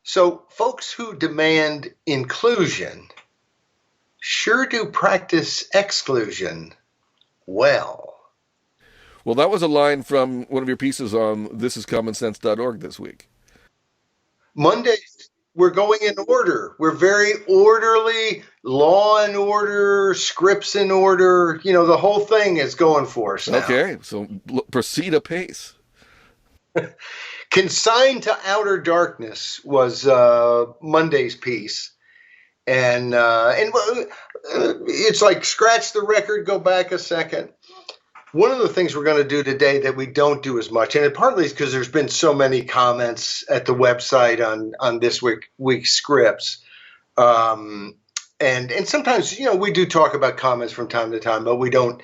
So folks who demand inclusion sure do practice exclusion well. Well, that was a line from one of your pieces on thisiscommonsense.org this week. Mondays, we're going in order. We're very orderly, law and order, scripts in order. You know, the whole thing is going for us now. Okay, so proceed apace. Consigned to Outer Darkness was Monday's piece. And it's like scratch the record, go back a second. One of the things we're going to do today that we don't do as much, and it partly is because there's been so many comments at the website on this week's scripts. And sometimes, you know, we do talk about comments from time to time, but we don't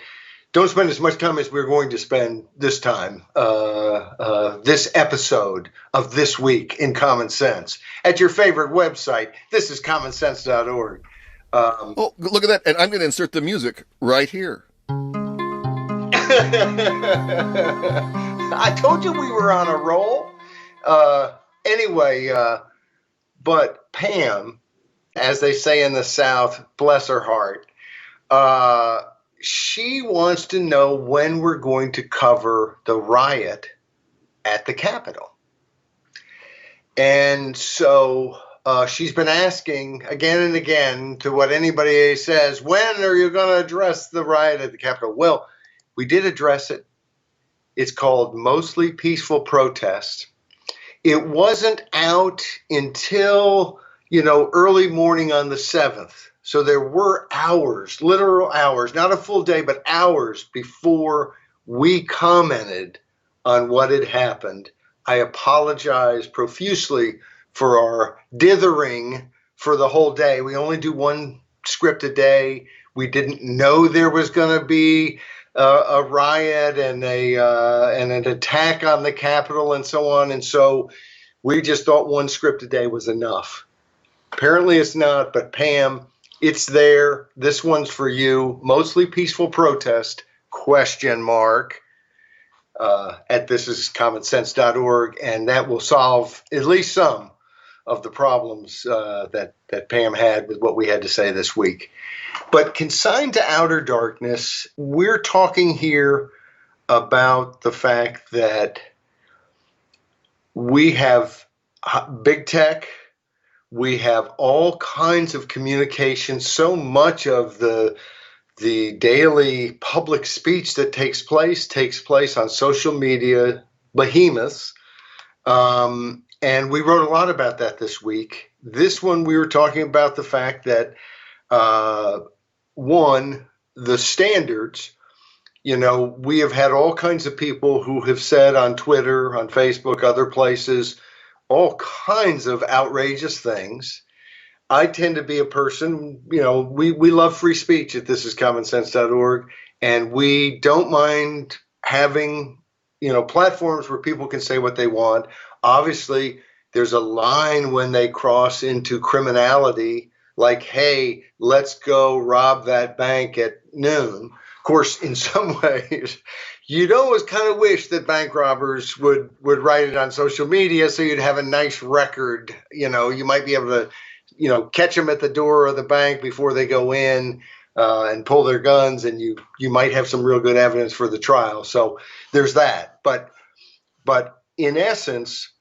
spend as much time as we're going to spend this time, this episode of This Week in Common Sense at your favorite website. This is commonsense.org. Oh, look at that. And I'm going to insert the music right here. I told you we were on a roll. Anyway, but Pam, as they say in the South, bless her heart, she wants to know when we're going to cover the riot at the Capitol. And so she's been asking again and again to what anybody says, when are you going to address the riot at the Capitol? Well, we did address it. It's called Mostly Peaceful Protest. It wasn't out until, early morning on the 7th. So there were hours, literal hours, not a full day, but hours before we commented on what had happened. I apologize profusely for our dithering for the whole day. We only do one script a day. We didn't know there was going to be a riot and an attack on the Capitol and so on. And so we just thought one script a day was enough. Apparently it's not, but Pam, it's there. This one's for you. Mostly Peaceful Protest, ? At thisiscommonsense.org, and that will solve at least some of the problems that Pam had with what we had to say this week. But consigned to outer darkness, we're talking here about the fact that we have big tech, we have all kinds of communication, so much of the daily public speech that takes place on social media behemoths. And we wrote a lot about that this week. This one, we were talking about the fact that, one, the standards, we have had all kinds of people who have said on Twitter, on Facebook, other places, all kinds of outrageous things. I tend to be a person, we love free speech at thisiscommonsense.org, and we don't mind having, platforms where people can say what they want. Obviously, there's a line when they cross into criminality, like, hey, let's go rob that bank at noon. Of course, in some ways, you'd always kind of wish that bank robbers would write it on social media so you'd have a nice record. You might be able to catch them at the door of the bank before they go in and pull their guns, and you might have some real good evidence for the trial. So there's that. But in essence,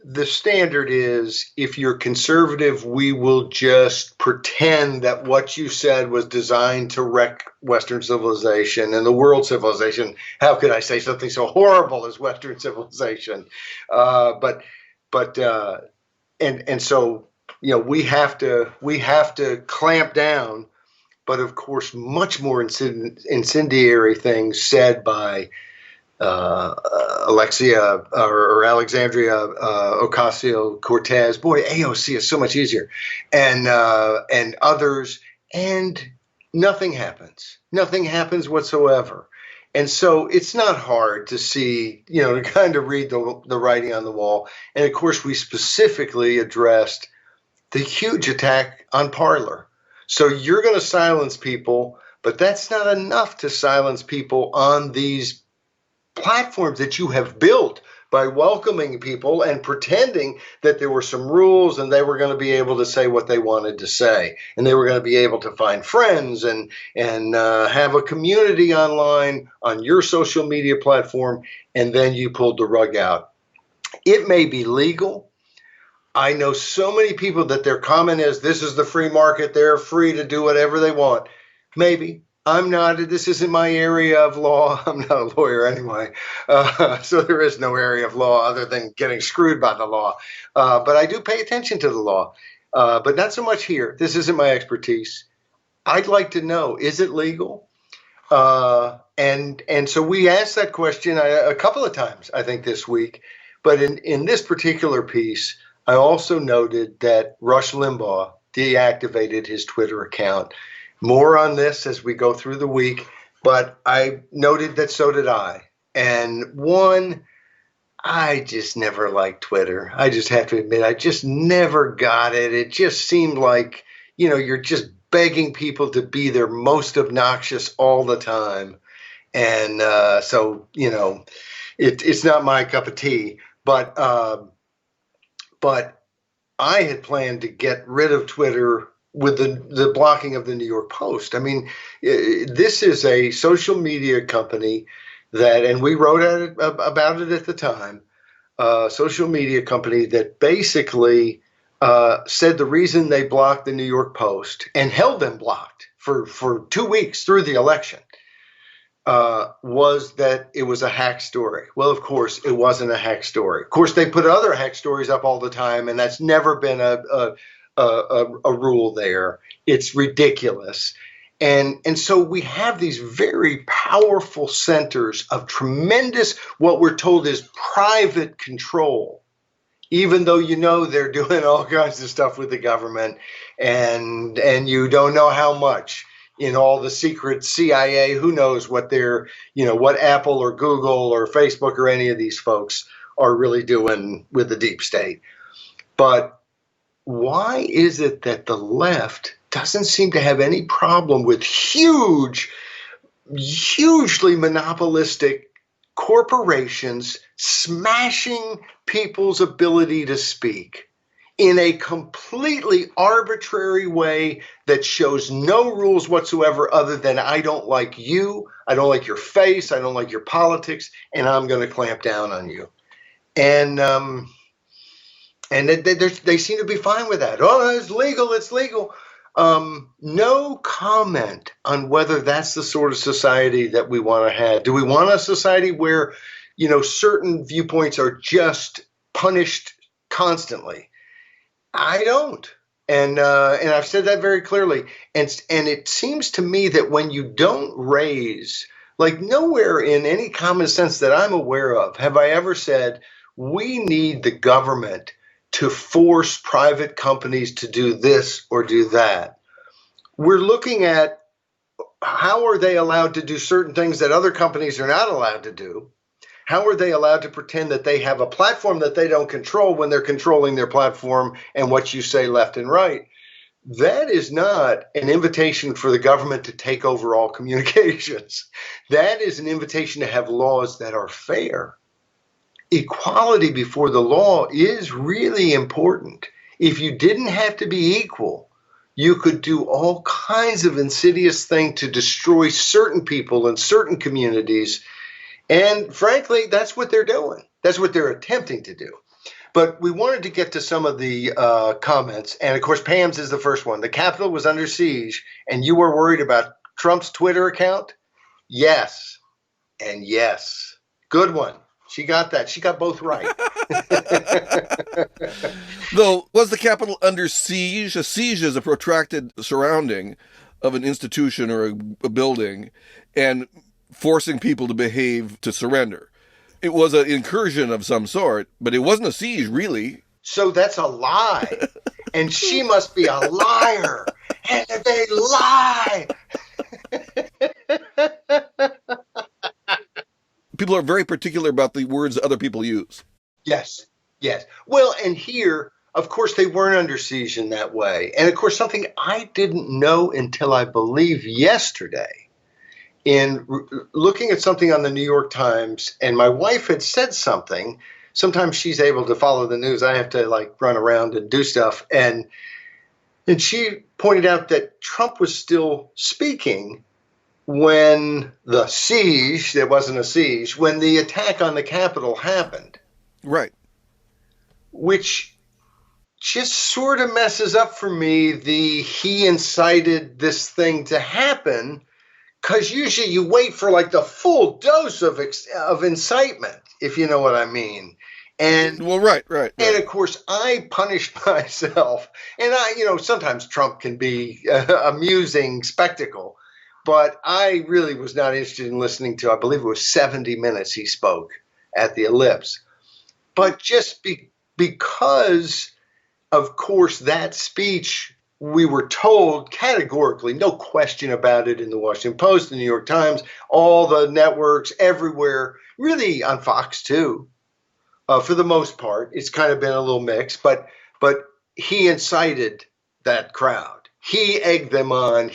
the standard is, if you're conservative, we will just pretend that what you said was designed to wreck Western civilization and the world civilization. How could I say something so horrible as Western civilization? And so, we have to clamp down, but of course, much more incendiary things said by Alexandria Ocasio-Cortez. Boy, AOC is so much easier, and others, and nothing happens. Nothing happens whatsoever. And so it's not hard to see, to kind of read the writing on the wall. And of course, we specifically addressed the huge attack on Parler. So you're going to silence people, but that's not enough to silence people on these platforms that you have built by welcoming people and pretending that there were some rules and they were going to be able to say what they wanted to say, and they were going to be able to find friends and have a community online on your social media platform, and then you pulled the rug out. It may be legal. I know so many people that their comment is, this is the free market, they're free to do whatever they want. Maybe. I'm not, this isn't my area of law. I'm not a lawyer anyway. So there is no area of law other than getting screwed by the law. But I do pay attention to the law, but not so much here. This isn't my expertise. I'd like to know, is it legal? And so we asked that question a couple of times, I think, this week. But in this particular piece, I also noted that Rush Limbaugh deactivated his Twitter account. More on this as we go through the week, but I noted that so did I. And one, I just never liked Twitter. I just have to admit, I just never got it. It just seemed like, you're just begging people to be their most obnoxious all the time. And so, it's not my cup of tea. But I had planned to get rid of Twitter with the blocking of the New York Post. I mean, this is a social media company that, and we wrote about it at the time, social media company that basically said the reason they blocked the New York Post and held them blocked for 2 weeks through the election was that it was a hack story. Well, of course, it wasn't a hack story. Of course, they put other hack stories up all the time, and that's never been a rule there. It's ridiculous. And so we have these very powerful centers of tremendous, what we're told is private control, even though they're doing all kinds of stuff with the government, and you don't know how much. In all the secret CIA, who knows what they're, what Apple or Google or Facebook or any of these folks are really doing with the deep state. But why is it that the left doesn't seem to have any problem with hugely monopolistic corporations smashing people's ability to speak in a completely arbitrary way that shows no rules whatsoever other than I don't like you, I don't like your face, I don't like your politics, and I'm going to clamp down on you. And they seem to be fine with that. Oh, it's legal, it's legal. No comment on whether that's the sort of society that we want to have. Do we want a society where, certain viewpoints are just punished constantly? I don't. And I've said that very clearly. And it seems to me that when you don't raise, like nowhere in any common sense that I'm aware of, have I ever said, we need the government to force private companies to do this or do that. We're looking at how are they allowed to do certain things that other companies are not allowed to do? How are they allowed to pretend that they have a platform that they don't control when they're controlling their platform and what you say left and right? That is not an invitation for the government to take over all communications. That is an invitation to have laws that are fair. Equality before the law is really important. If you didn't have to be equal, you could do all kinds of insidious things to destroy certain people in certain communities. And frankly, that's what they're doing. That's what they're attempting to do. But we wanted to get to some of the comments. And of course, Pam's is the first one. The Capitol was under siege, and you were worried about Trump's Twitter account? Yes. And yes. Good one. She got that. She got both right. Though, was the Capitol under siege? A siege is a protracted surrounding of an institution or a building and forcing people to behave to surrender. It was an incursion of some sort, but it wasn't a siege, really. So that's a lie. And she must be a liar. And they lie. People are very particular about the words other people use. Yes, yes. Well, and here, of course, they weren't under siege in that way. And of course, something I didn't know until I believe yesterday, in looking at something on the New York Times, and my wife had said something sometimes she's able to follow the news. I have to like run around and do stuff. And she pointed out that Trump was still speaking when the siege, there wasn't a siege, when the attack on the Capitol happened. Right. Which just sort of messes up for me he incited this thing to happen, because usually you wait for like the full dose of incitement, if you know what I mean. And well, right. And of course, I punished myself. And sometimes Trump can be an amusing spectacle, but I really was not interested in listening to, I believe it was 70 minutes he spoke at the Ellipse. But just because, of course, that speech, we were told categorically, no question about it, in the Washington Post, the New York Times, all the networks, everywhere, really on Fox too. For the most part, it's kind of been a little mixed, but he incited that crowd. He egged them on.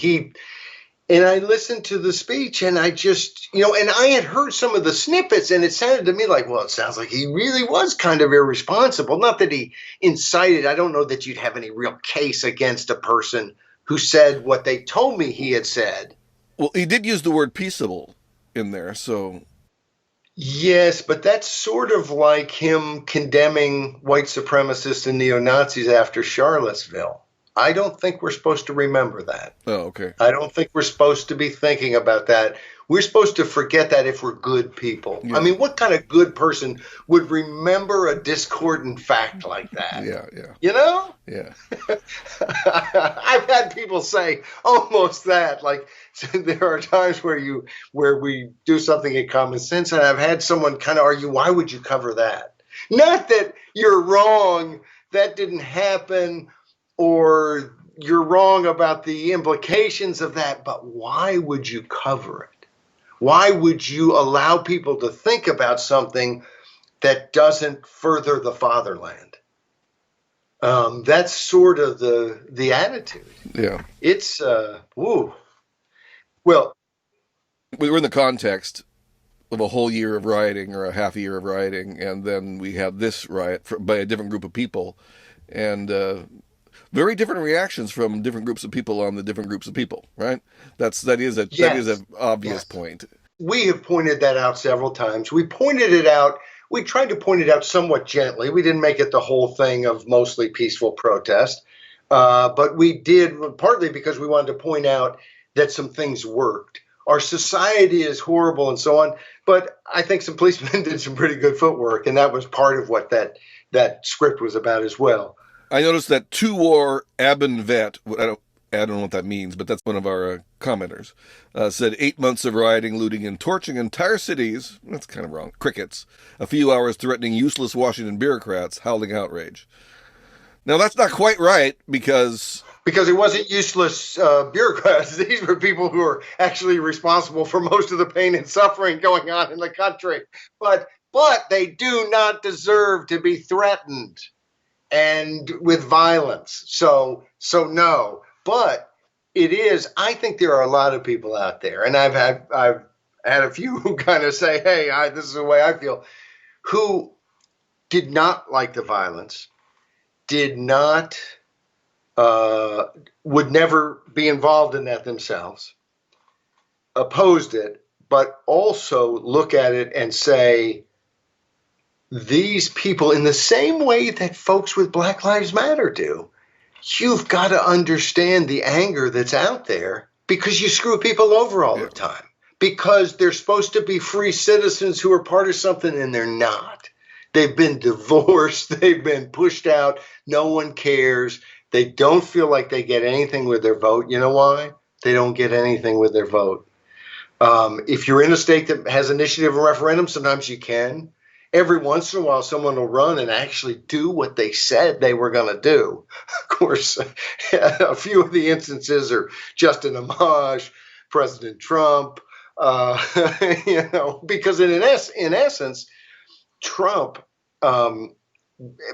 And I listened to the speech, and I just, and I had heard some of the snippets, and it sounded to me like, well, it sounds like he really was kind of irresponsible. Not that he incited. I don't know that you'd have any real case against a person who said what they told me he had said. Well, he did use the word peaceable in there, so. Yes, but that's sort of like him condemning white supremacists and neo-Nazis after Charlottesville. I don't think we're supposed to remember that. Oh, okay. I don't think we're supposed to be thinking about that. We're supposed to forget that if we're good people. Yeah. I mean, what kind of good person would remember a discordant fact like that? Yeah. Yeah. I've had people say almost that. Like, there are times where we do something in common sense, and I've had someone kind of argue, why would you cover that? Not that you're wrong, that didn't happen, or you're wrong about the implications of that, but why would you cover it? Why would you allow people to think about something that doesn't further the fatherland? That's sort of the attitude. Yeah. It's, Well, we were in the context of a whole year of rioting, or a half a year of rioting, and then we had this riot by a different group of people, and very different reactions from different groups of people on the different groups of people, right? That is an obvious point. We have pointed that out several times. We pointed it out. We tried to point it out somewhat gently. We didn't make it the whole thing of mostly peaceful protest, but we did, partly because we wanted to point out that some things worked. Our society is horrible and so on, but I think some policemen did some pretty good footwork, and that was part of what that script was about as well. I noticed that two-war Aben vet, I don't know what that means, but that's one of our commenters, said 8 months of rioting, looting, and torching entire cities. That's kind of wrong. Crickets. A few hours threatening useless Washington bureaucrats, howling outrage. Now, that's not quite right, because it wasn't useless bureaucrats. These were people who are actually responsible for most of the pain and suffering going on in the country. But they do not deserve to be threatened and with violence. So no. But it is, I think there are a lot of people out there, and I've had a few who kind of say, hey, this is the way I feel, who did not like the violence, did not, would never be involved in that themselves, opposed it, but also look at it and say, these people, in the same way that folks with Black Lives Matter do, you've got to understand the anger that's out there, because you screw people over all the time, because they're supposed to be free citizens who are part of something, and they're not. They've been divorced. They've been pushed out. No one cares. They don't feel like they get anything with their vote. You know why? They don't get anything with their vote. If you're in a state that has initiative and referendum, sometimes you can. Every once in a while, someone will run and actually do what they said they were going to do. Of course, a few of the instances are just an homage, President Trump, because in essence, Trump,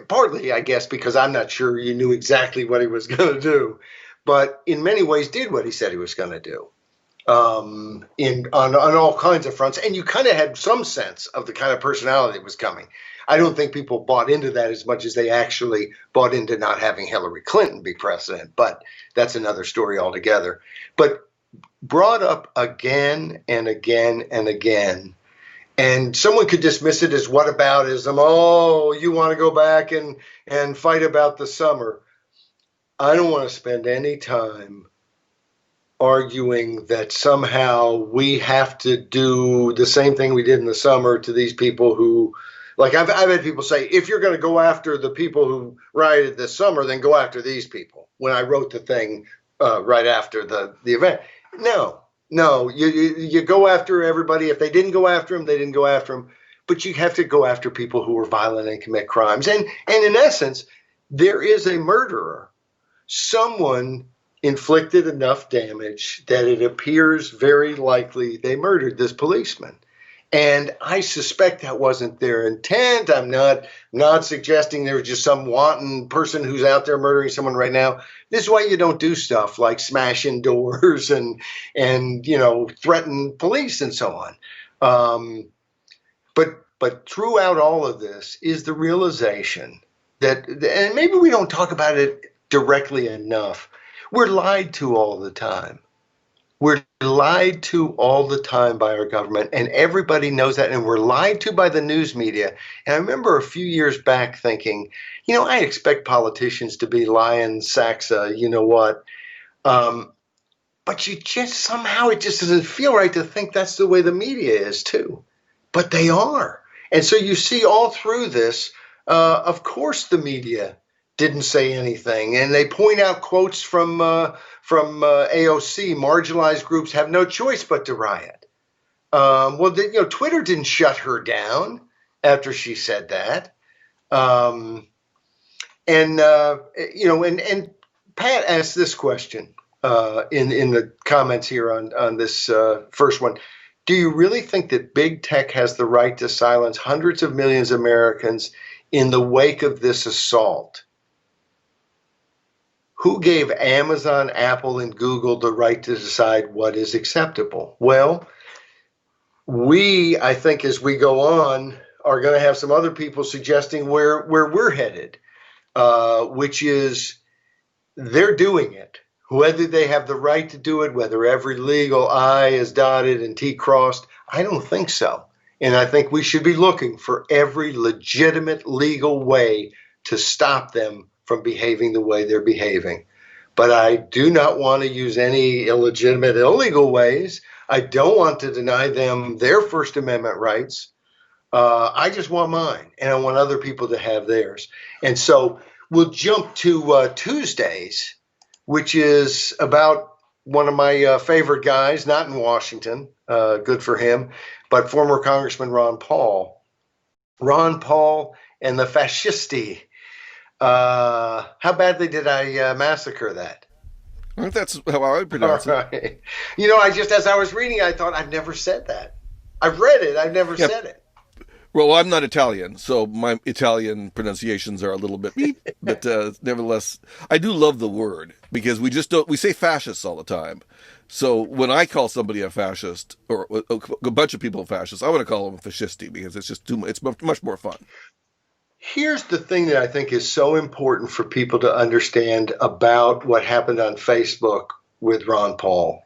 partly, I guess, because I'm not sure you knew exactly what he was going to do, but in many ways did what he said he was going to do. on all kinds of fronts, and you kind of had some sense of the kind of personality that was coming. I don't think people bought into that as much as they actually bought into not having Hillary Clinton be president, but that's another story altogether. But brought up again and again and again, and someone could dismiss it as whataboutism. Oh, you want to go back and fight about the summer. I don't want to spend any time arguing that somehow we have to do the same thing we did in the summer to these people who, like I've had people say, if you're going to go after the people who rioted this summer, then go after these people. When I wrote the thing right after the event. No, you go after everybody. If they didn't go after them, they didn't go after them. But you have to go after people who are violent and commit crimes. And in essence, there is a murderer. Someone inflicted enough damage that it appears very likely they murdered this policeman. And I suspect that wasn't their intent. I'm not suggesting there was just some wanton person who's out there murdering someone right now. This is why you don't do stuff like smash in doors and threaten police and so on. But throughout all of this is the realization that, and maybe we don't talk about it directly enough, we're lied to all the time. We're lied to all the time by our government, and everybody knows that, and we're lied to by the news media. And I remember a few years back thinking, I expect politicians to be lying Saxa, you know what? But you just somehow, it just doesn't feel right to think that's the way the media is too. But they are. And so you see all through this, of course the media didn't say anything. And they point out quotes from AOC, marginalized groups have no choice but to riot. Twitter didn't shut her down after she said that. And Pat asked this question in the comments here on this first one. Do you really think that big tech has the right to silence hundreds of millions of Americans in the wake of this assault? Who gave Amazon, Apple, and Google the right to decide what is acceptable? Well, I think as we go on, are going to have some other people suggesting where we're headed, which is they're doing it. Whether they have the right to do it, whether every legal I is dotted and T crossed, I don't think so. And I think we should be looking for every legitimate legal way to stop them from behaving the way they're behaving. But I do not want to use any illegitimate, illegal ways. I don't want to deny them their First Amendment rights. I just want mine, and I want other people to have theirs. And so we'll jump to Tuesdays, which is about one of my favorite guys, not in Washington, good for him, but former Congressman Ron Paul. Ron Paul and the fascisti. How badly did I massacre that? I think that's how I would pronounce it. I just, as I was reading, I thought, I've never said that. I've read it. I've never said it. Well, I'm not Italian, so my Italian pronunciations are a little bit beep, but nevertheless, I do love the word because we say fascists all the time. So when I call somebody a fascist or a bunch of people fascists, I want to call them fascisti because it's just it's much more fun. Here's the thing that I think is so important for people to understand about what happened on Facebook with Ron Paul.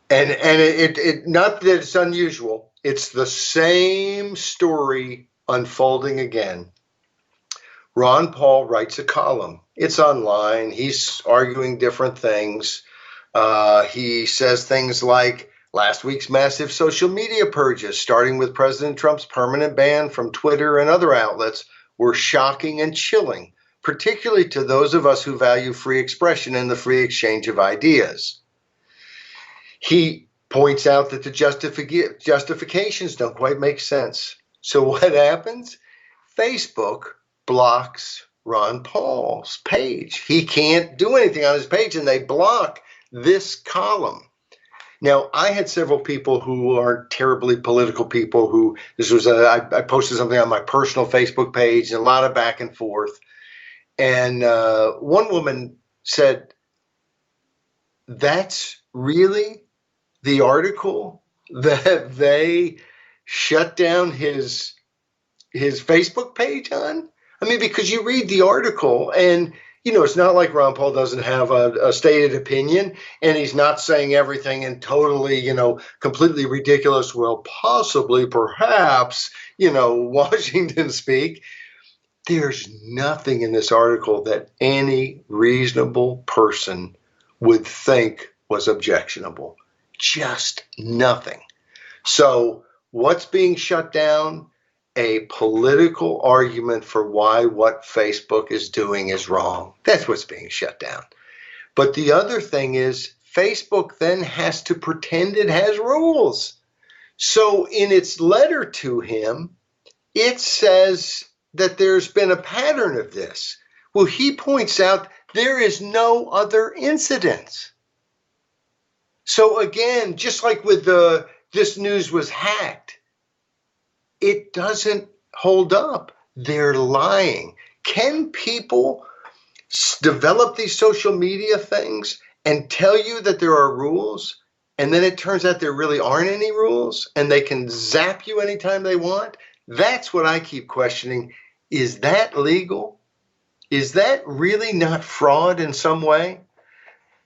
And it not that it's unusual. It's the same story unfolding again. Ron Paul writes a column. It's online. He's arguing different things. He says things like, last week's massive social media purges, starting with President Trump's permanent ban from Twitter and other outlets, were shocking and chilling, particularly to those of us who value free expression and the free exchange of ideas. He points out that the justifications don't quite make sense. So what happens? Facebook blocks Ron Paul's page. He can't do anything on his page, and they block this column. Now, I had several people who aren't terribly political people who, I posted something on my personal Facebook page and a lot of back and forth. And one woman said, that's really the article that they shut down his Facebook page on? I mean, because you read the article and, it's not like Ron Paul doesn't have a stated opinion, and he's not saying everything in totally, completely ridiculous, well, possibly, perhaps, Washington speak. There's nothing in this article that any reasonable person would think was objectionable. Just nothing. So what's being shut down? A political argument for why what Facebook is doing is wrong. That's what's being shut down. But the other thing is Facebook then has to pretend it has rules. So in its letter to him, it says that there's been a pattern of this. Well, he points out there is no other incidents. So again, just like with this news was hacked, it doesn't hold up. They're lying. Can people develop these social media things and tell you that there are rules, and then it turns out there really aren't any rules, and they can zap you anytime they want? That's what I keep questioning. Is that legal? Is that really not fraud in some way?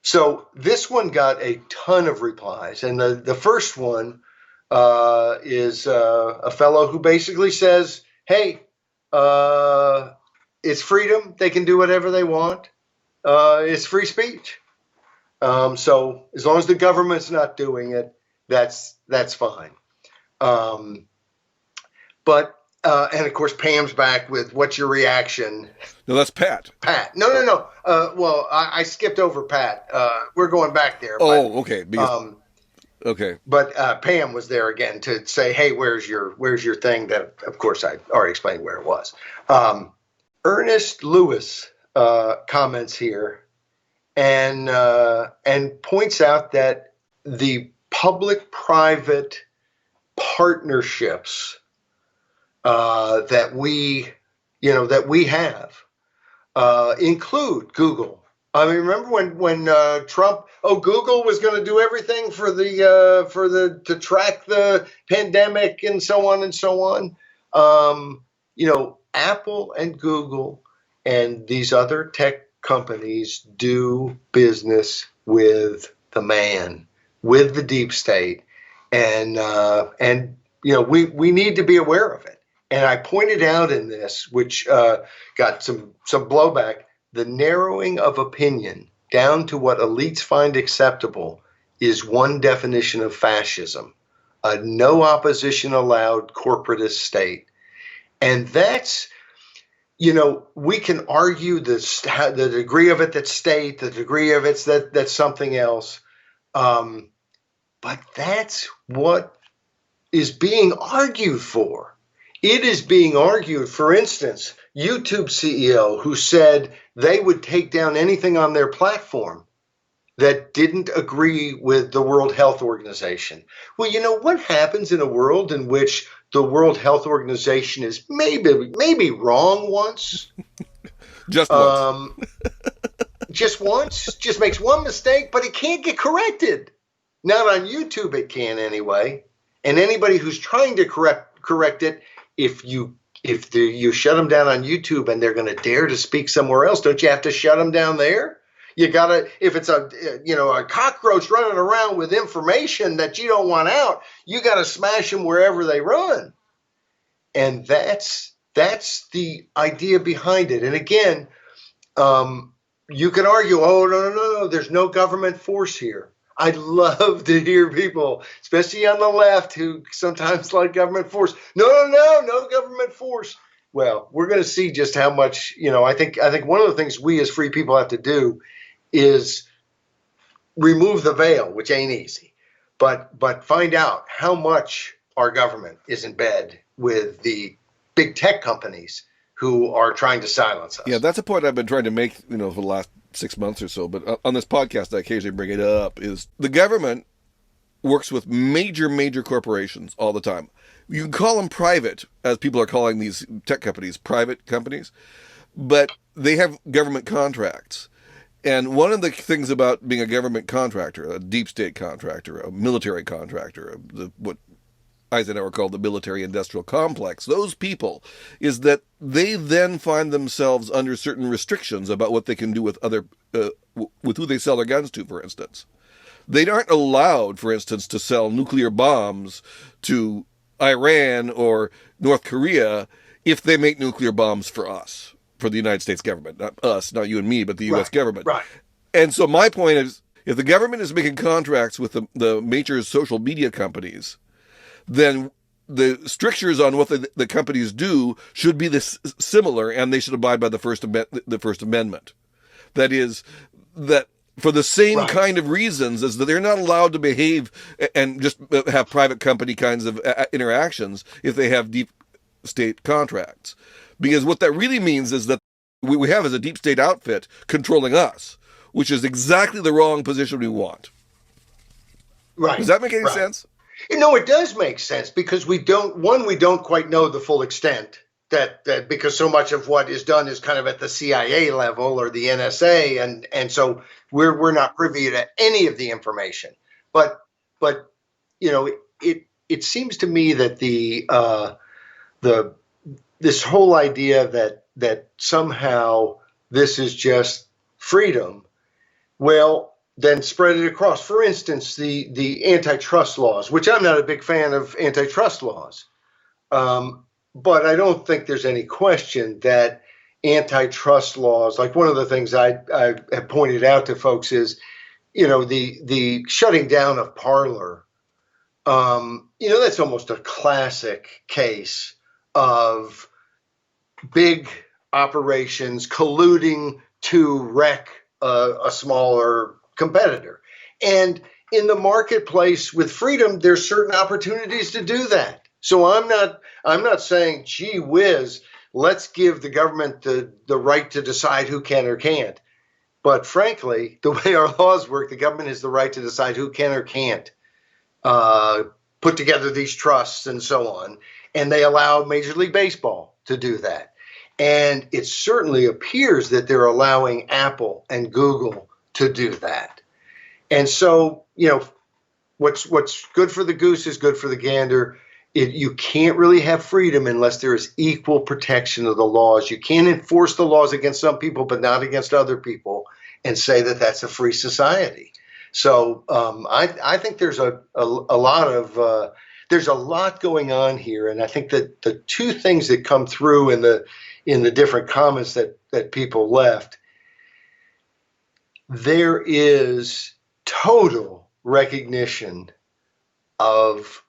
So this one got a ton of replies, and the first one is a fellow who basically says, hey, it's freedom. They can do whatever they want. It's free speech. So as long as the government's not doing it, that's fine. But and of course, Pam's back with, what's your reaction? No, that's Pat. Pat. No. Well, I skipped over Pat. We're going back there. Oh, okay. Okay. But Pam was there again to say, hey, where's your thing? That, of course, I already explained where it was. Ernest Lewis comments here and points out that the public-private partnerships that we have include Google. I mean, remember when Trump, Google was going to do everything to track the pandemic and so on and so on. Apple and Google and these other tech companies do business with the man, with the deep state, and we need to be aware of it. And I pointed out in this, which got some blowback, the narrowing of opinion down to what elites find acceptable is one definition of fascism, a no opposition allowed corporatist state. And that's, we can argue the degree of it that's state, the degree of it's that's something else. But that's what is being argued for. It is being argued, for instance, YouTube CEO who said they would take down anything on their platform that didn't agree with the World Health Organization. Well, what happens in a world in which the World Health Organization is maybe wrong once? Just once. Just once, just makes one mistake, but it can't get corrected. Not on YouTube, it can anyway. And anybody who's trying to correct it, if you shut them down on YouTube and they're going to dare to speak somewhere else, don't you have to shut them down there? You gotta, if it's a cockroach running around with information that you don't want out, you got to smash them wherever they run. And that's the idea behind it. And again, you can argue, no, there's no government force here. I'd love to hear people, especially on the left, who sometimes like government force. No government force. Well, we're going to see just how much, I think one of the things we as free people have to do is remove the veil, which ain't easy, but find out how much our government is in bed with the big tech companies who are trying to silence us. Yeah, that's a point I've been trying to make, for the last 6 months or so, but on this podcast I occasionally bring it up, is the government works with major corporations all the time. You can call them private, as people are calling these tech companies private companies, but they have government contracts. And one of the things about being a government contractor, a deep state contractor, a military contractor, what Eisenhower called the military-industrial complex, those people, is that they then find themselves under certain restrictions about what they can do with with who they sell their guns to, for instance. They aren't allowed, for instance, to sell nuclear bombs to Iran or North Korea if they make nuclear bombs for us, for the United States government. Not us, not you and me, but the U.S. government. Right. And so my point is, if the government is making contracts with the major social media companies, then the strictures on what the companies do should be similar, and they should abide by the First Amendment. That is, that for the same kind of reasons as that they're not allowed to behave and just have private company kinds of interactions if they have deep state contracts. Because what that really means is that we have as a deep state outfit controlling us, which is exactly the wrong position we want. Right. Does that make any sense? No, it does make sense because we don't quite know the full extent that because so much of what is done is kind of at the CIA level or the NSA, and so we're not privy to any of the information. But it seems to me that this whole idea that somehow this is just freedom, well, then spread it across. For instance, the antitrust laws, which I'm not a big fan of antitrust laws, but I don't think there's any question that antitrust laws, like one of the things I have pointed out to folks is, the shutting down of Parler. That's almost a classic case of big operations colluding to wreck a smaller competitor. And in the marketplace with freedom, there's certain opportunities to do that. So I'm not saying, gee whiz, let's give the government the right to decide who can or can't. But frankly, the way our laws work, the government has the right to decide who can or can't put together these trusts and so on. And they allow Major League Baseball to do that. And it certainly appears that they're allowing Apple and Google to do that. And so, what's good for the goose is good for the gander. You can't really have freedom unless there is equal protection of the laws. You can't enforce the laws against some people, but not against other people, and say that that's a free society. So I think there's a lot going on here, and I think that the two things that come through in the different comments that people left, there is total recognition of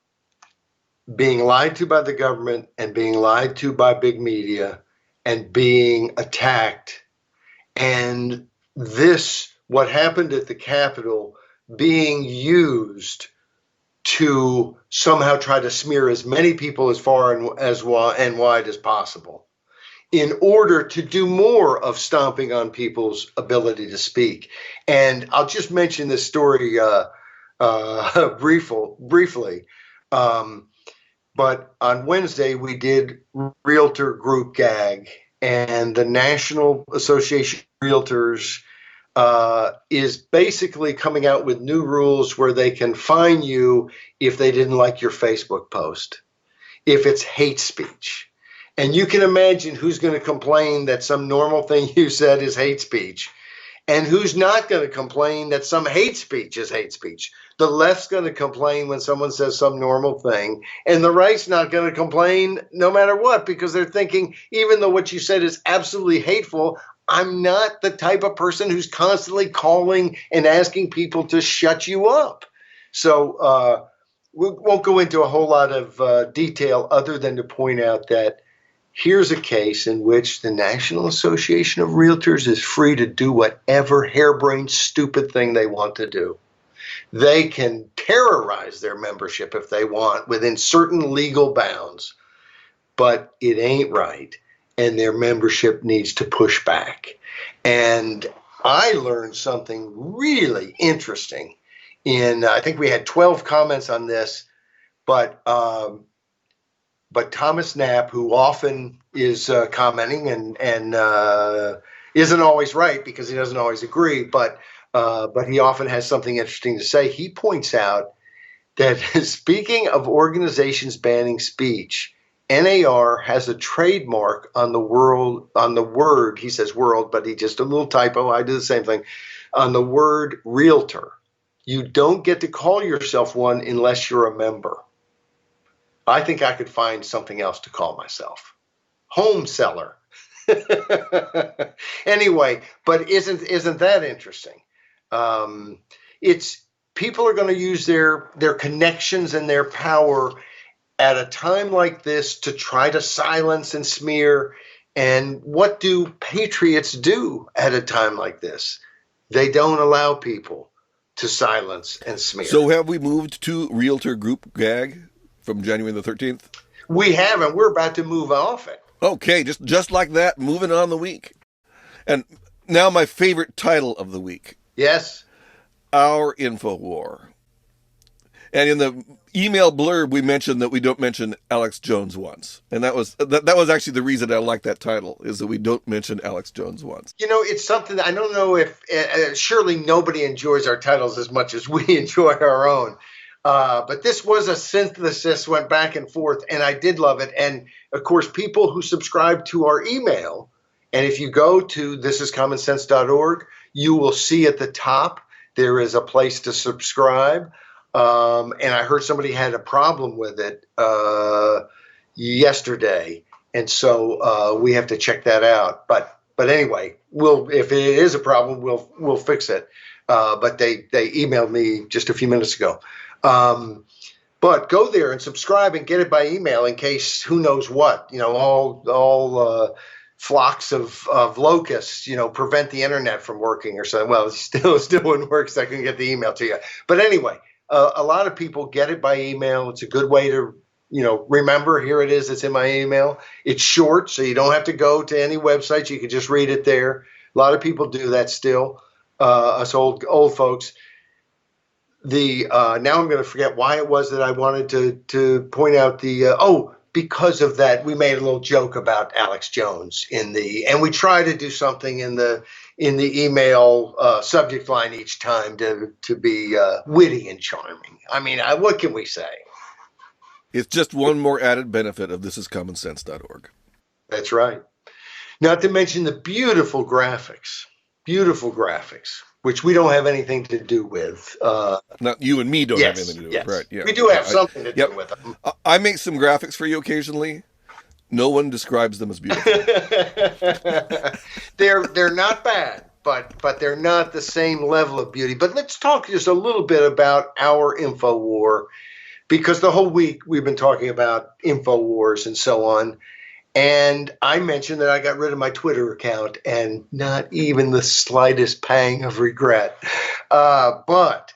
being lied to by the government and being lied to by big media and being attacked. And what happened at the Capitol, being used to somehow try to smear as many people as far and wide as possible in order to do more of stomping on people's ability to speak. And I'll just mention this story briefly. But on Wednesday, we did Realtor Group Gag, and the National Association of Realtors is basically coming out with new rules where they can fine you if they didn't like your Facebook post, if it's hate speech. And you can imagine who's going to complain that some normal thing you said is hate speech, and who's not going to complain that some hate speech is hate speech. The left's going to complain when someone says some normal thing, and the right's not going to complain no matter what, because they're thinking, even though what you said is absolutely hateful, I'm not the type of person who's constantly calling and asking people to shut you up. So we won't go into a whole lot of detail other than to point out that here's a case in which the National Association of Realtors is free to do whatever harebrained, stupid thing they want to do. They can terrorize their membership if they want within certain legal bounds, but it ain't right, and their membership needs to push back. And I learned something really interesting I think we had 12 comments on this, but Thomas Knapp, who often is commenting and isn't always right because he doesn't always agree, but he often has something interesting to say. He points out that speaking of organizations banning speech, NAR has a trademark on the word, he says world, but he just a little typo. I do the same thing, on the word realtor. You don't get to call yourself one unless you're a member. I think I could find something else to call myself. Home seller. Anyway, but isn't that interesting? It's people are going to use their connections and their power at a time like this to try to silence and smear. And what do patriots do at a time like this? They don't allow people to silence and smear. So have we moved to Realtor Group Gag from January the 13th? We have, and we're about to move off it. Okay, just like that, moving on the week. And now my favorite title of the week. Yes. Our InfoWar. And in the email blurb, we mentioned that we don't mention Alex Jones once. And that was actually the reason I like that title, is that we don't mention Alex Jones once. You know, it's something that I don't know if, surely nobody enjoys our titles as much as we enjoy our own. But this was a synthesis, went back and forth, and I did love it. And, of course, people who subscribe to our email, and if you go to thisiscommonsense.org, you will see at the top there is a place to subscribe. And I heard somebody had a problem with it yesterday, and so we have to check that out. But anyway, if it is a problem, we'll fix it. But they emailed me just a few minutes ago. But go there and subscribe and get it by email in case who knows what, all flocks of locusts, prevent the internet from working or something. Well, it still wouldn't work, so I can get the email to you. But anyway, a lot of people get it by email. It's a good way to, remember, here it is. It's in my email. It's short, so you don't have to go to any websites. You can just read it there. A lot of people do that still, us old folks. Now I'm going to forget why it was that I wanted to point out because of that, we made a little joke about Alex Jones and we try to do something in the email subject line each time to be witty and charming. I mean, what can we say? It's just one more added benefit of thisiscommonsense.org. That's right. Not to mention the beautiful graphics, which we don't have anything to do with. Not you and me don't have anything to do with, right? Yeah. We do have something to do with them. I make some graphics for you occasionally. No one describes them as beautiful. They're not bad, but they're not the same level of beauty. But let's talk just a little bit about our InfoWar, because the whole week we've been talking about InfoWars and so on. And I mentioned that I got rid of my Twitter account, and not even the slightest pang of regret. But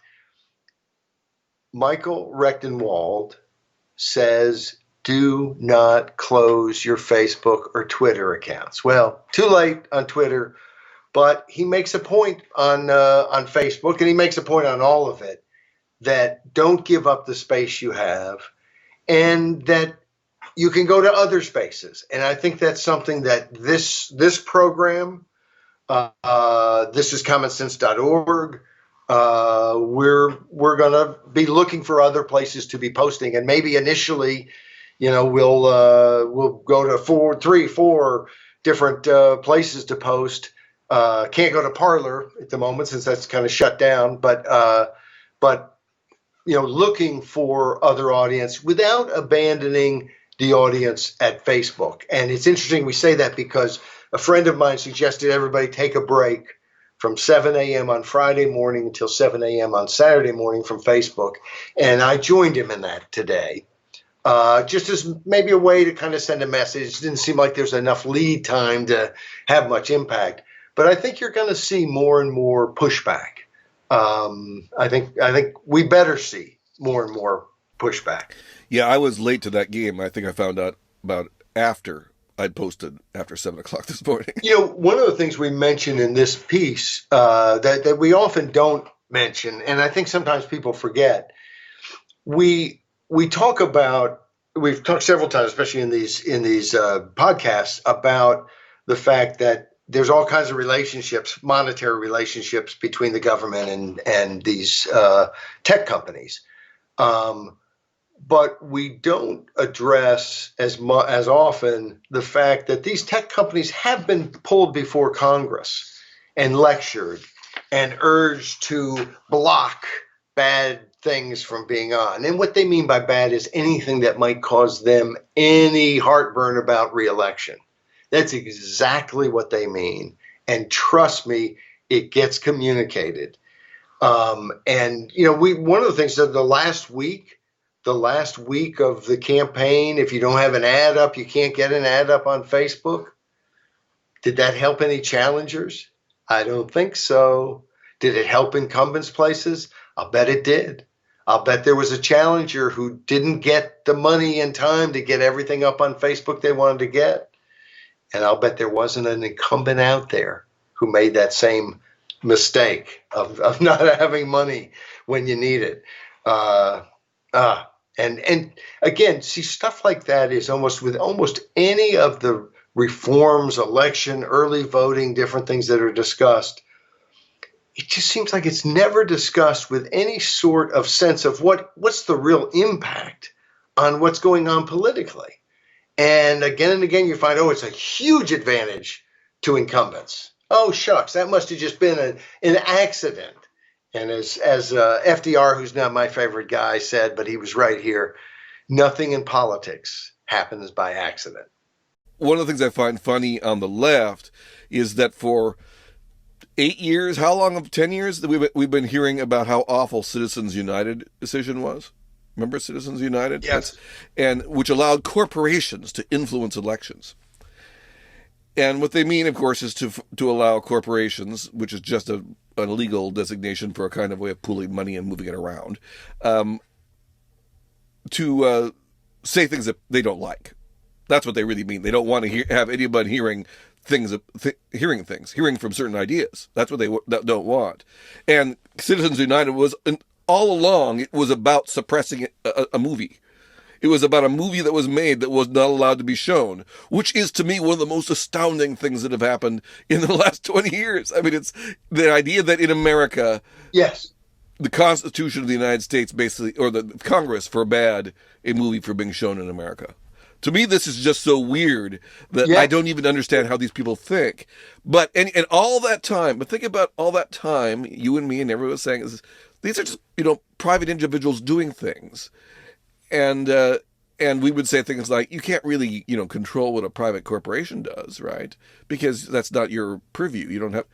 Michael Rechtenwald says, do not close your Facebook or Twitter accounts. Well, too late on Twitter, but he makes a point on Facebook, and he makes a point on all of it, that don't give up the space you have, and that you can go to other spaces. And I think that's something that this program, thisiscommonsense.org, we're going to be looking for other places to be posting. And maybe initially, we'll go to 3, 4 different places to post. Can't go to Parler at the moment since that's kind of shut down, but looking for other audience without abandoning the audience at Facebook. And it's interesting we say that because a friend of mine suggested everybody take a break from 7 a.m. on Friday morning until 7 a.m. on Saturday morning from Facebook. And I joined him in that today, just as maybe a way to kind of send a message. It didn't seem like there's enough lead time to have much impact. But I think you're going to see more and more pushback. I think we better see more and more pushback. Yeah, I was late to that game. I think I found out about after I'd posted after 7 o'clock this morning. One of the things we mention in this piece that we often don't mention, and I think sometimes people forget, we've talked several times, especially in these podcasts, about the fact that there's all kinds of relationships, monetary relationships between the government and these tech companies. But we don't address as often the fact that these tech companies have been pulled before Congress and lectured and urged to block bad things from being on. And what they mean by bad is anything that might cause them any heartburn about reelection. That's exactly what they mean. And trust me, it gets communicated. And, one of the things that the last week of the campaign, if you don't have an ad up, you can't get an ad up on Facebook. Did that help any challengers? I don't think so. Did it help incumbents places? I'll bet it did. I'll bet there was a challenger who didn't get the money in time to get everything up on Facebook they wanted to get. And I'll bet there wasn't an incumbent out there who made that same mistake of not having money when you need it. And again, see, stuff like that is with almost any of the reforms, election, early voting, different things that are discussed. It just seems like it's never discussed with any sort of sense of what's the real impact on what's going on politically. And again, you find, it's a huge advantage to incumbents. Oh, shucks, that must have just been an accident. And as FDR, who's not my favorite guy, said, but he was right here, nothing in politics happens by accident. One of the things I find funny on the left is that for 8 years, 10 years, that we've been hearing about how awful Citizens United decision was. Remember Citizens United? Yes. And which allowed corporations to influence elections. And what they mean, of course, is to allow corporations, which is just a legal designation for a kind of way of pooling money and moving it around, to say things that they don't like. That's what they really mean. They don't want to have anybody hearing from certain ideas. That's what they don't want. And Citizens United was, all along, it was about suppressing a movie. It was about a movie that was made that was not allowed to be shown, which is, to me, one of the most astounding things that have happened in the last 20 years. I mean, it's the idea that in America, yes, the Constitution of the United States basically, or the Congress forbade a movie from being shown in America. To me, this is just so weird that I don't even understand how these people think. But, and all that time, but think about all that time, you and me and everyone was saying, these are just, private individuals doing things. And we would say things like, you can't really, control what a private corporation does, right? Because that's not your purview. You don't have.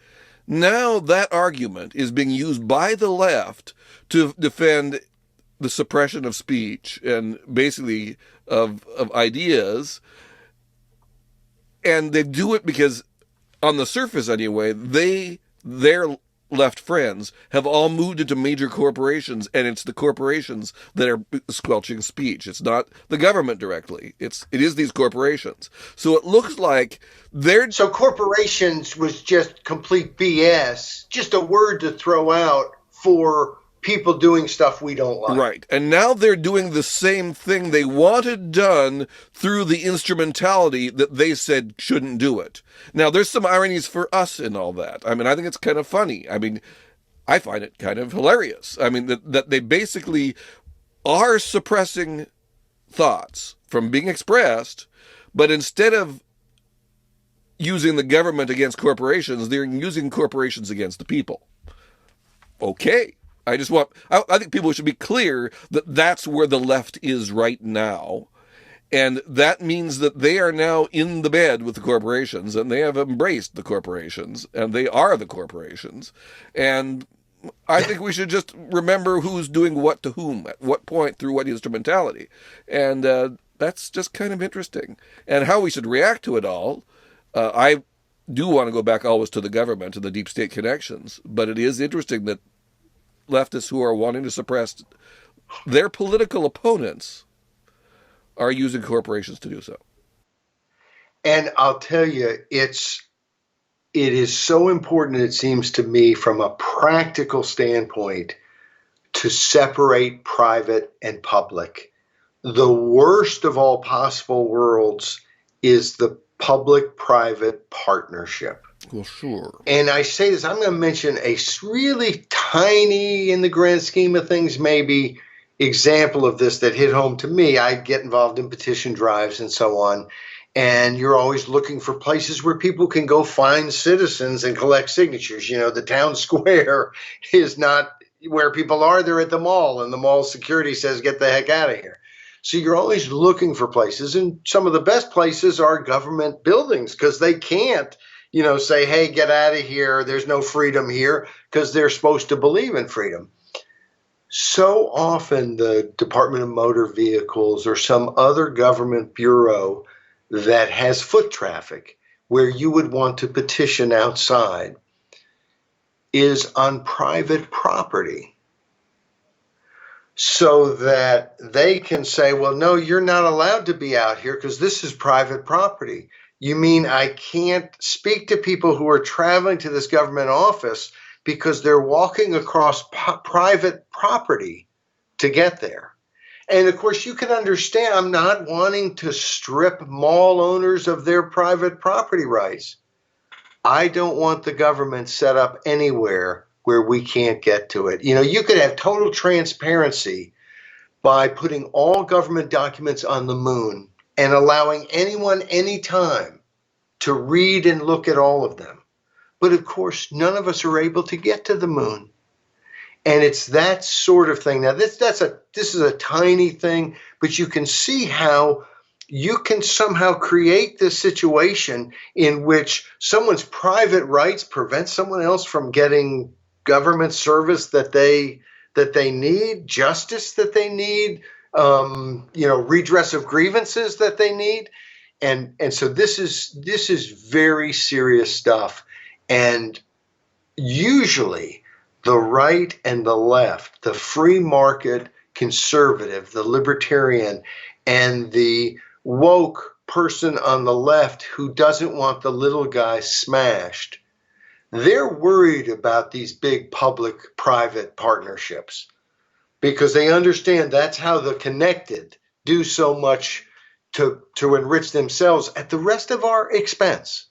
Now that argument is being used by the left to defend the suppression of speech and basically of ideas. And they do it because, on the surface anyway, their left friends have all moved into major corporations, and it's the corporations that are squelching speech. It's not the government directly. It is these corporations. So it looks like So corporations was just complete BS, just a word to throw out for people doing stuff we don't like. Right. And now they're doing the same thing they wanted done through the instrumentality that they said shouldn't do it. Now, there's some ironies for us in all that. I mean, I think it's kind of funny. I mean, I find it kind of hilarious. I mean, that they basically are suppressing thoughts from being expressed, but instead of using the government against corporations, they're using corporations against the people. Okay. I think people should be clear that that's where the left is right now. And that means that they are now in the bed with the corporations, and they have embraced the corporations, and they are the corporations. And I think we should just remember who's doing what to whom, at what point, through what instrumentality. And that's just kind of interesting. And how we should react to it all, I do want to go back always to the government and the deep state connections, but it is interesting that leftists who are wanting to suppress their political opponents are using corporations to do so. And I'll tell you, it is so important, it seems to me, from a practical standpoint, to separate private and public. The worst of all possible worlds is the public-private partnership. Well, sure. And I say this, I'm going to mention a really tiny, in the grand scheme of things, maybe example of this that hit home to me. I get involved in petition drives and so on. And you're always looking for places where people can go find citizens and collect signatures. You know, the town square is not where people are. They're at the mall, and the mall security says, get the heck out of here. So you're always looking for places. And some of the best places are government buildings, because they can't, you know, say, hey, get out of here. There's no freedom here, because they're supposed to believe in freedom. So often the Department of Motor Vehicles or some other government bureau that has foot traffic where you would want to petition outside is on private property, so that they can say, well, no, you're not allowed to be out here because this is private property. You mean I can't speak to people who are traveling to this government office because they're walking across private property to get there? And of course, you can understand, I'm not wanting to strip mall owners of their private property rights. I don't want the government set up anywhere where we can't get to it. You know, you could have total transparency by putting all government documents on the moon and allowing anyone, anytime, to read and look at all of them. But of course, none of us are able to get to the moon. And it's that sort of thing. Now, this is a tiny thing, but you can see how you can somehow create this situation in which someone's private rights prevent someone else from getting government service that they need, justice that they need, redress of grievances that they need. And so this is very serious stuff. And usually the right and the left, the free market conservative, the libertarian, and the woke person on the left who doesn't want the little guy smashed, they're worried about these big public-private partnerships because they understand that's how the connected do so much to enrich themselves at the rest of our expense.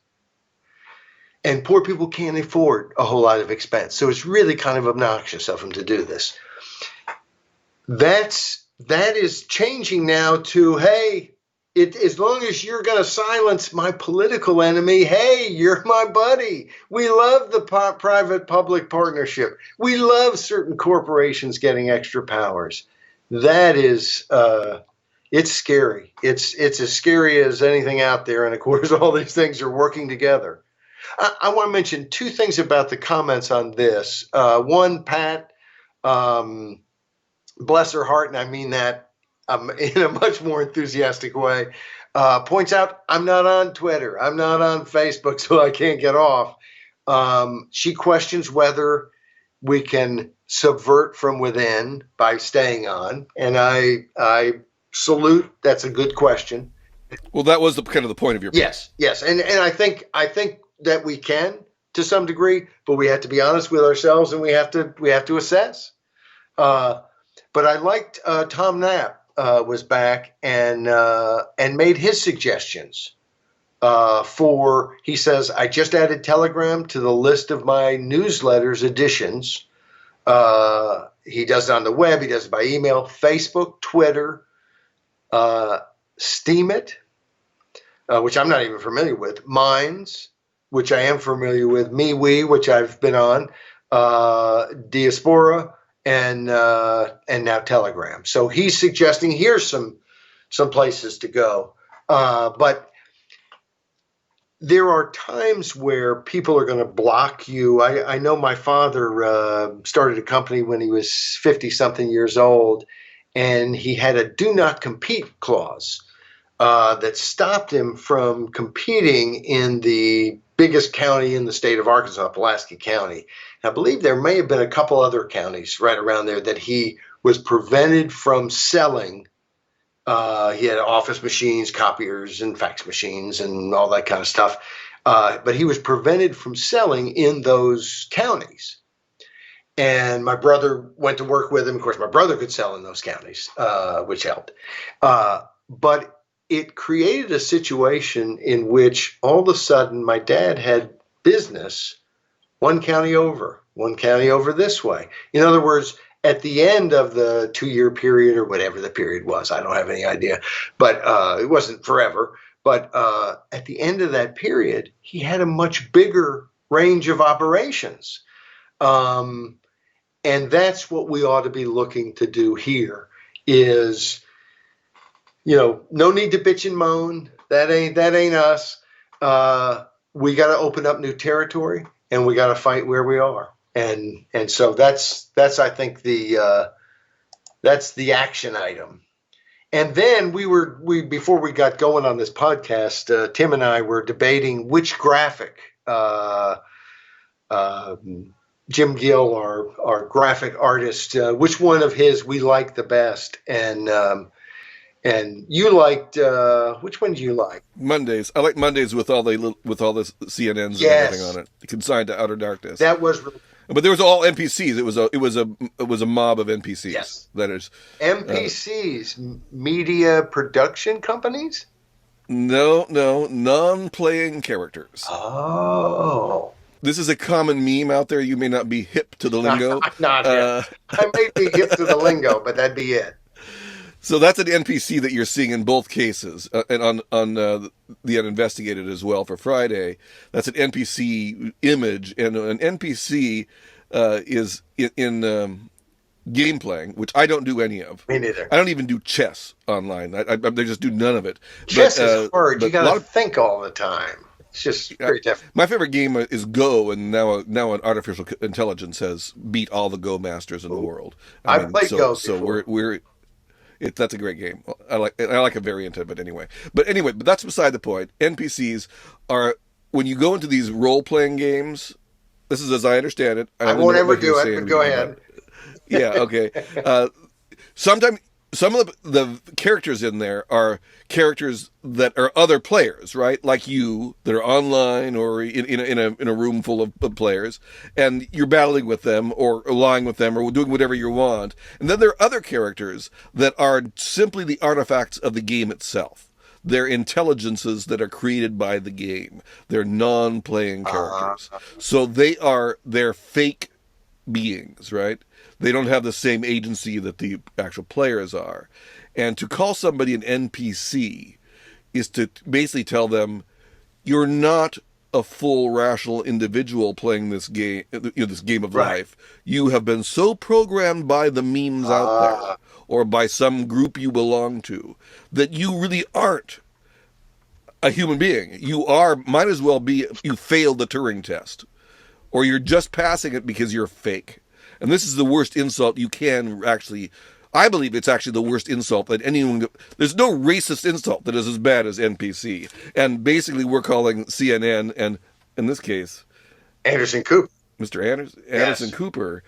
And poor people can't afford a whole lot of expense. So it's really kind of obnoxious of them to do this. That is changing now to, hey, as long as you're going to silence my political enemy, hey, you're my buddy. We love the private-public partnership. We love certain corporations getting extra powers. That is, it's scary. It's as scary as anything out there. And of course, all these things are working together. I want to mention two things about the comments on this. One, Pat, bless her heart, and I mean that in a much more enthusiastic way, points out I'm not on Twitter. I'm not on Facebook, so I can't get off. She questions whether we can subvert from within by staying on, and I salute. That's a good question. Well, that was kind of the point of your point. Yes, and I think that we can to some degree, but we have to be honest with ourselves and we have to assess. But I liked Tom Knapp was back and made his suggestions he says, I just added Telegram to the list of my newsletters editions. He does it on the web. He does it by email, Facebook, Twitter, Steemit, which I'm not even familiar with, Minds, which I am familiar with, MeWe, which I've been on, Diaspora, and now Telegram. So he's suggesting here's some places to go. But there are times where people are going to block you. I know my father started a company when he was 50-something years old, and he had a do not compete clause that stopped him from competing in the biggest county in the state of Arkansas, Pulaski County. And I believe there may have been a couple other counties right around there that he was prevented from selling. He had office machines, copiers, and fax machines, and all that kind of stuff. But he was prevented from selling in those counties. And my brother went to work with him. Of course, my brother could sell in those counties, which helped. But it created a situation in which all of a sudden my dad had business one county over this way. In other words, at the end of the 2-year period or whatever the period was, I don't have any idea, but it wasn't forever. But at the end of that period, he had a much bigger range of operations. And that's what we ought to be looking to do here is, no need to bitch and moan. That ain't us. We got to open up new territory and we got to fight where we are. And so that's I think that's the action item. And then we before we got going on this podcast, Tim and I were debating which graphic, Jim Gill, our graphic artist, which one of his we liked the best. And you liked, which one do you like? Mondays. I like Mondays with all the CNNs and everything on it, consigned to outer darkness. That was really. But there was all NPCs. It was a mob of NPCs. Yes. That is NPCs, media production companies? No, non-playing characters. Oh. This is a common meme out there. You may not be hip to the lingo. I'm not hip. I may be hip to the lingo, but that'd be it. So that's an NPC that you're seeing in both cases, and on the Uninvestigated as well for Friday. That's an NPC image, and an NPC is in game playing, which I don't do any of. Me neither. I don't even do chess online. I just do none of it. Chess is hard. You got to think all the time. It's just very difficult. My favorite game is Go, and now an artificial intelligence has beat all the Go masters in the world. I've played Go before. So that's a great game. I like a variant of it anyway. But that's beside the point. NPCs are, when you go into these role-playing games, this is as I understand it. I won't ever do it, but go ahead. Yeah, okay. Sometimes some of the characters in there are characters that are other players, right? Like you, that are online or in a room full of players, and you're battling with them or allying with them or doing whatever you want. And then there are other characters that are simply the artifacts of the game itself. They're intelligences that are created by the game. They're non-playing characters. So they're fake beings, right? They don't have the same agency that the actual players are. And to call somebody an NPC is to basically tell them, you're not a full rational individual playing this game, this game of life. You have been so programmed by the memes out there or by some group you belong to that you really aren't a human being. Might as well be, you failed the Turing test, or you're just passing it because you're fake. And this is the worst insult you can actually, I believe it's actually the worst insult that anyone, there's no racist insult that is as bad as NPC. And basically we're calling CNN, and in this case, Anderson Cooper. Mr. Anderson Cooper,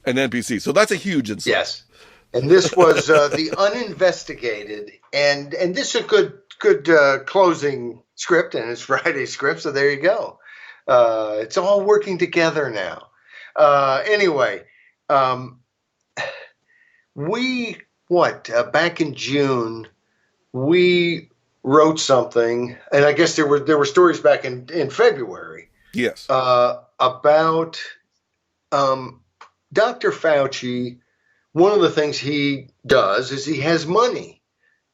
an NPC. So that's a huge insult. Yes. And this was the Uninvestigated. And this is a good closing script, and it's Friday's script, so there you go. It's all working together now. Anyway, back in June, we wrote something, and I guess there were stories back in February. Yes. About Dr. Fauci. One of the things he does is he has money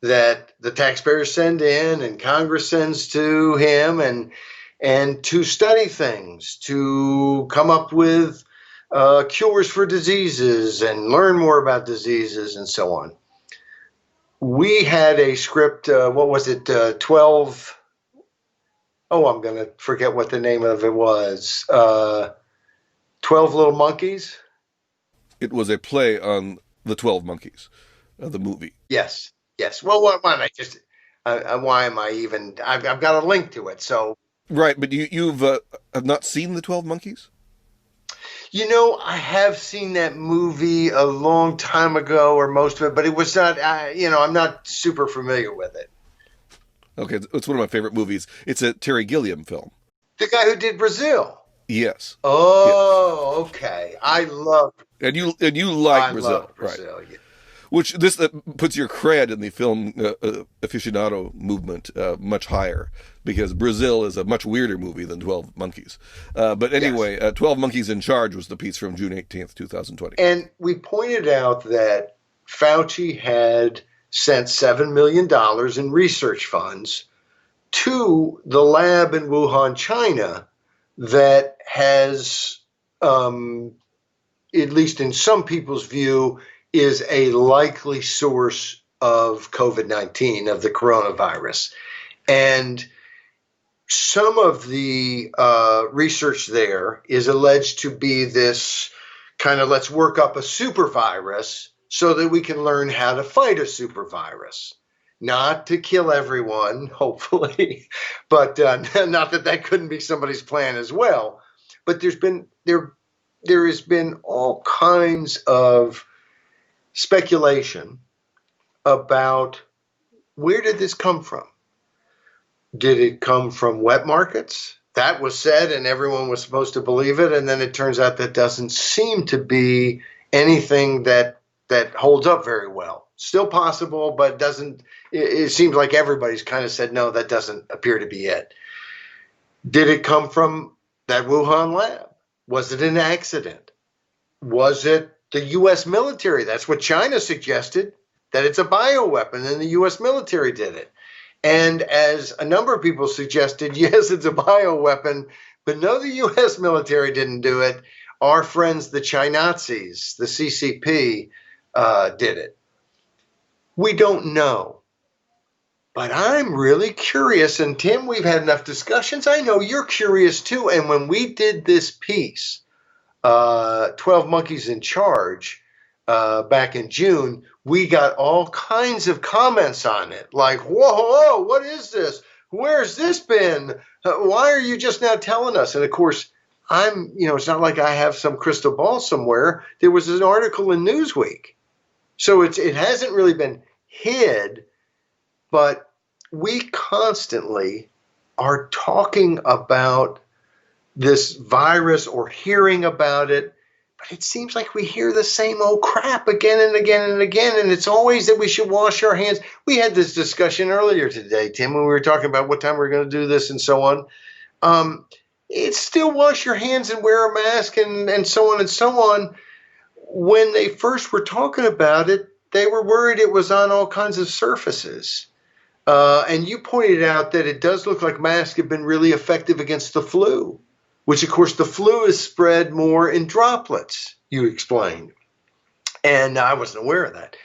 that the taxpayers send in and Congress sends to him and to study things, to come up with cures for diseases and learn more about diseases and so on. We had a script, 12, I'm going to forget what the name of it was, 12 Little Monkeys? It was a play on the 12 Monkeys, the movie. Yes. Well, why am I even, I've got a link to it, so. Right, but you've have not seen the 12 Monkeys? I have seen that movie a long time ago, or most of it, but it was not, I'm not super familiar with it. Okay, it's one of my favorite movies. It's a Terry Gilliam film. The guy who did Brazil. Yes. Oh, yes. Okay. I love. And you like Brazil, love Brazil, right? Yeah. Which this puts your cred in the film aficionado movement much higher, because Brazil is a much weirder movie than 12 Monkeys. But anyway, Yes. 12 Monkeys in Charge was the piece from June 18th, 2020. And we pointed out that Fauci had sent $7 million in research funds to the lab in Wuhan, China, that has, at least in some people's view, is a likely source of COVID-19, of the coronavirus. And some of the research there is alleged to be this kind of, let's work up a super virus so that we can learn how to fight a super virus. Not to kill everyone, hopefully, but not that couldn't be somebody's plan as well. But there has been all kinds of speculation about, where did this come from? Did it come from wet markets? That was said, and everyone was supposed to believe it. And then it turns out that doesn't seem to be anything that holds up very well. Still possible, but doesn't. It seems like everybody's kind of said, no, that doesn't appear to be it. Did it come from that Wuhan lab? Was it an accident? Was it the U.S. military? That's what China suggested, that it's a bioweapon, and the U.S. military did it. And as a number of people suggested, yes, it's a bioweapon, but no, the U.S. military didn't do it. Our friends, the Chi-Nazis, the CCP, did it. We don't know. But I'm really curious, and Tim, we've had enough discussions. I know you're curious too. And when we did this piece, 12 Monkeys in Charge, back in June, we got all kinds of comments on it. Like, whoa, what is this? Where's this been? Why are you just now telling us? And of course, it's not like I have some crystal ball somewhere. There was an article in Newsweek. So it hasn't really been hid, but we constantly are talking about this virus or hearing about it, but it seems like we hear the same old crap again and again and again, and it's always that we should wash our hands. We had this discussion earlier today, Tim, when we were talking about what time we were going to do this and so on. It's still wash your hands and wear a mask and so on and so on. When they first were talking about it, they were worried it was on all kinds of surfaces. And you pointed out that it does look like masks have been really effective against the flu, which, of course, the flu is spread more in droplets, you explained. And I wasn't aware of that.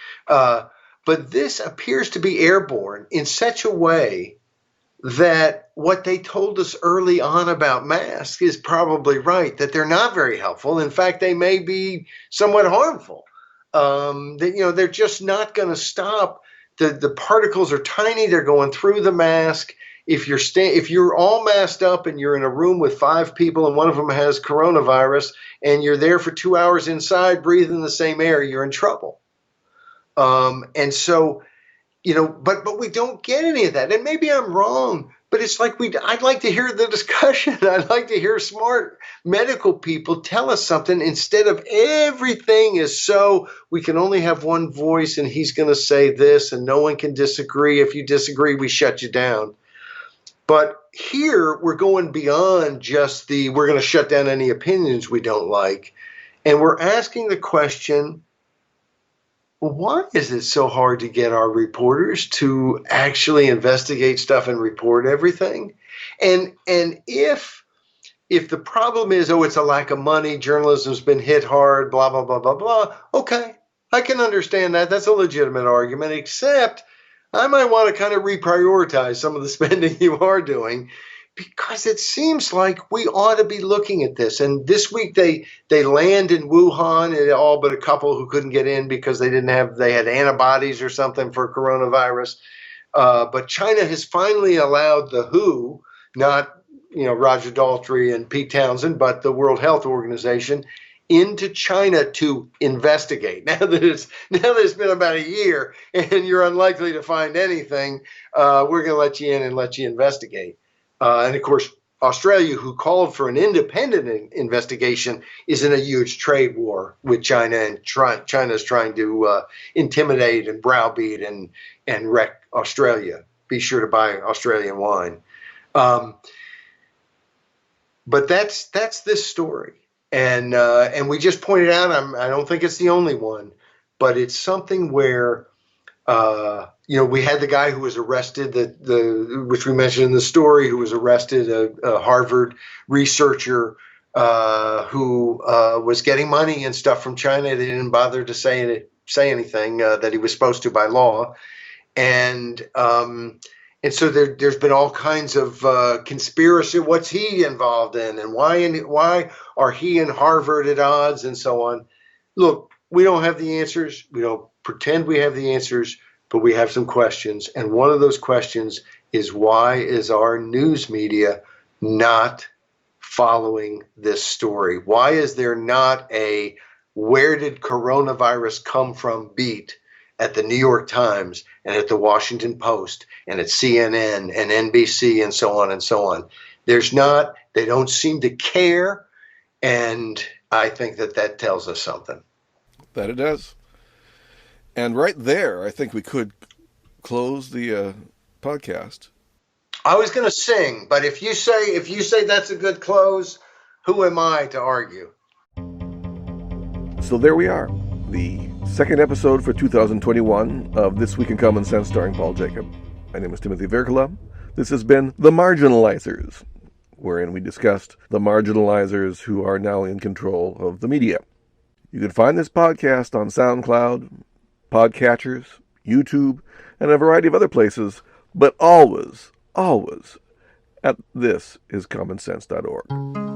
But this appears to be airborne in such a way that what they told us early on about masks is probably right, that they're not very helpful. In fact, they may be somewhat harmful. They're just not going to stop. The particles are tiny. They're going through the mask. If you're all masked up and you're in a room with 5 people and one of them has coronavirus and you're there for 2 hours inside breathing the same air, you're in trouble. And so, but we don't get any of that. And maybe I'm wrong, but it's like I'd like to hear the discussion. I'd like to hear smart medical people tell us something instead of everything is so we can only have one voice and he's going to say this and no one can disagree. If you disagree, we shut you down. But here we're going beyond just we're going to shut down any opinions we don't like. And we're asking the question, why is it so hard to get our reporters to actually investigate stuff and report everything? And if the problem is, it's a lack of money, journalism's been hit hard, blah, blah, blah, blah, blah, okay, I can understand that. That's a legitimate argument, except I might want to kind of reprioritize some of the spending you are doing, because it seems like we ought to be looking at this. And this week they land in Wuhan, and all but a couple who couldn't get in because they had antibodies or something for coronavirus. But China has finally allowed the WHO, not Roger Daltrey and Pete Townsend, but the World Health Organization, into China to investigate. Now that it's been about a year and you're unlikely to find anything, we're going to let you in and let you investigate. And of course, Australia, who called for an independent investigation, is in a huge trade war with China, and China's trying to intimidate and browbeat and wreck Australia. Be sure to buy Australian wine. But that's this story, and we just pointed out. I don't think it's the only one, but it's something where we had the guy who was arrested, which we mentioned in the story, who was arrested, a Harvard researcher who was getting money and stuff from China. They didn't bother to say anything that he was supposed to by law, and so there's been all kinds of conspiracy. What's he involved in, and why are he and Harvard at odds, and so on. Look, we don't have the answers. We don't pretend we have the answers, but we have some questions. And one of those questions is, why is our news media not following this story? Why is there not a where did coronavirus come from beat at the New York Times and at the Washington Post and at CNN and NBC and so on and so on? There's not. They don't seem to care. And I think that tells us something. That it does. And right there, I think we could close the podcast. I was going to sing, but if you say that's a good close, who am I to argue? So there we are, the second episode for 2021 of This Week in Common Sense, starring Paul Jacob. My name is Timothy Virkala. This has been The Marginalizers, wherein we discussed the marginalizers who are now in control of the media. You can find this podcast on SoundCloud, podcatchers, YouTube, and a variety of other places, but always at thisiscommonsense.org.